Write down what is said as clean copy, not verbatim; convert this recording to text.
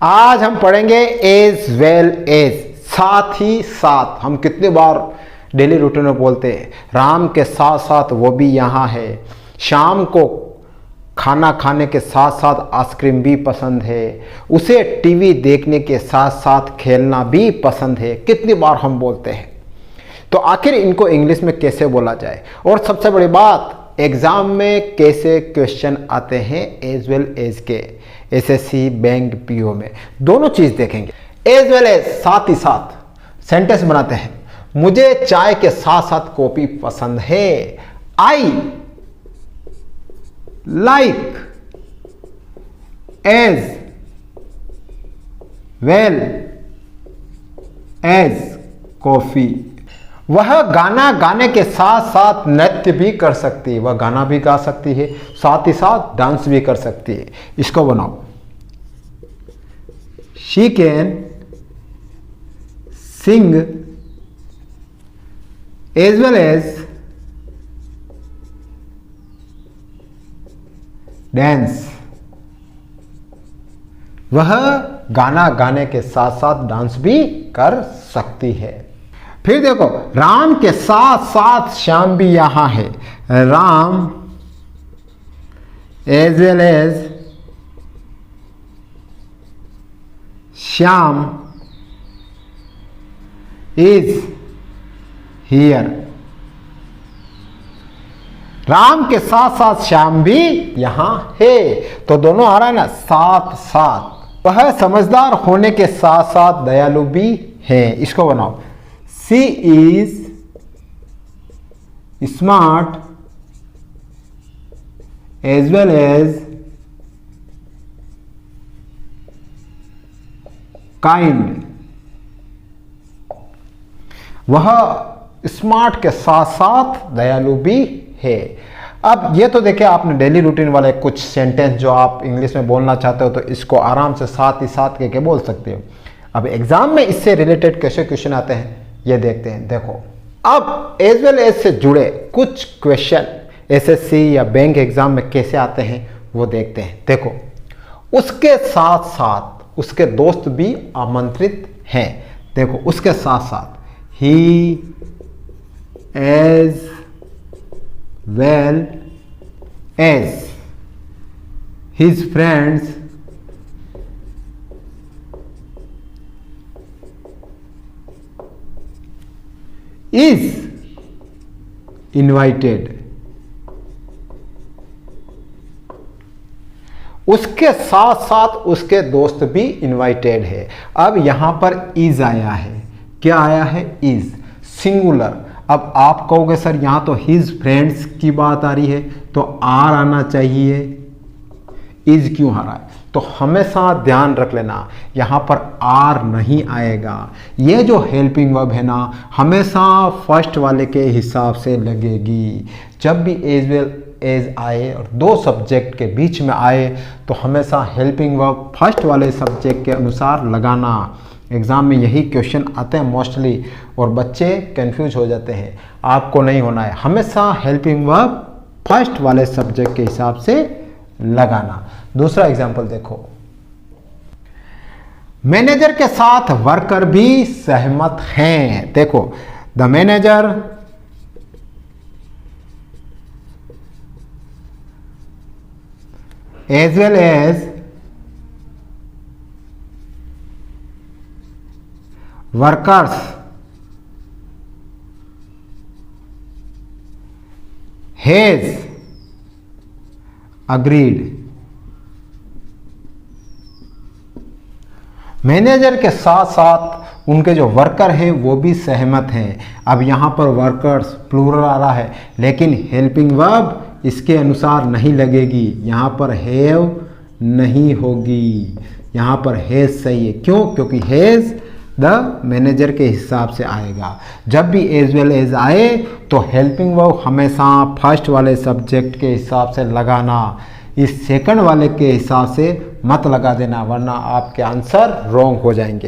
आज हम पढ़ेंगे एज वेल एज, साथ ही साथ। हम कितनी बार डेली रूटीन में बोलते हैं राम के साथ साथ वो भी यहाँ है, शाम को खाना खाने के साथ साथ आइसक्रीम भी पसंद है, उसे टीवी देखने के साथ साथ खेलना भी पसंद है। कितनी बार हम बोलते हैं। तो आखिर इनको इंग्लिश में कैसे बोला जाए, और सबसे बड़ी बात एग्जाम में कैसे क्वेश्चन आते हैं एज वेल एज के, एसएससी बैंक पीओ में दोनों चीज देखेंगे। एज वेल एज, साथ ही साथ। सेंटेंस बनाते हैं, मुझे चाय के साथ साथ कॉफी पसंद है। I like as well as coffee. वह गाना गाने के साथ साथ नृत्य भी कर सकती है, वह गाना भी गा सकती है, साथ ही साथ डांस भी कर सकती है। इसको बनाओ, she can sing as well as dance. वह गाना गाने के साथ साथ डांस भी कर सकती है। फिर देखो, राम के साथ साथ श्याम भी यहां है। Ram as well as Shyam is here. Ram के साथ साथ श्याम भी यहां है, तो दोनों आ रहा है ना, साथ साथ। वह समझदार होने के साथ साथ दयालु भी है। इसको बनाओ, she is smart as well as kind। वह स्मार्ट के साथ साथ दयालु भी है। अब ये तो देखिए आपने डेली रूटीन वाले कुछ सेंटेंस जो आप इंग्लिश में बोलना चाहते हो तो इसको आराम से साथ ही साथ कह के बोल सकते हो। अब एग्जाम में इससे रिलेटेड कैसे क्वेश्चन आते हैं ये देखते हैं। देखो, अब एज वेल एज से जुड़े कुछ क्वेश्चन एसएससी या बैंक एग्जाम में कैसे आते हैं वो देखते हैं। देखो, उसके साथ साथ उसके दोस्त भी आमंत्रित हैं। देखो, उसके साथ साथ ही as well as his friends is invited। उसके साथ साथ उसके दोस्त भी इनवाइटेड है। अब यहां पर इज आया है। क्या आया है? Is, singular. अब आप कहोगे सर यहां तो हिज फ्रेंड्स की बात आ रही है तो आर आना चाहिए, इज क्यों आ रहा है? तो हमेशा ध्यान रख लेना यहां पर आर नहीं आएगा। ये जो हेल्पिंग वर्ब है ना हमेशा फर्स्ट वाले के हिसाब से लगेगी। जब भी एज वेल एज आए और दो सब्जेक्ट के बीच में आए तो हमेशा हेल्पिंग वर्ब फर्स्ट वाले सब्जेक्ट के अनुसार लगाना। एग्जाम में यही क्वेश्चन आते हैं मोस्टली और बच्चे कंफ्यूज हो जाते हैं। आपको नहीं होना है, हमेशा हेल्पिंग वर्ब फर्स्ट वाले सब्जेक्ट के हिसाब से लगाना। दूसरा एग्जाम्पल देखो, मैनेजर के साथ वर्कर भी सहमत हैं। देखो, the manager as well as workers has agreed. Manager के साथ साथ उनके जो वर्कर हैं वो भी सहमत हैं। अब यहाँ पर वर्कर्स प्लूरल आ रहा है लेकिन हेल्पिंग वर्ब इसके अनुसार नहीं लगेगी, यहाँ पर हैव नहीं होगी, यहाँ पर हैज सही है। क्यों? क्योंकि हैज द मैनेजर के हिसाब से आएगा। जब भी एज वेल एज आए तो हेल्पिंग वर्ब हमेशा फर्स्ट वाले सब्जेक्ट के हिसाब से लगाना, इस सेकंड वाले के हिसाब से मत लगा देना वरना आपके आंसर रॉन्ग हो जाएंगे।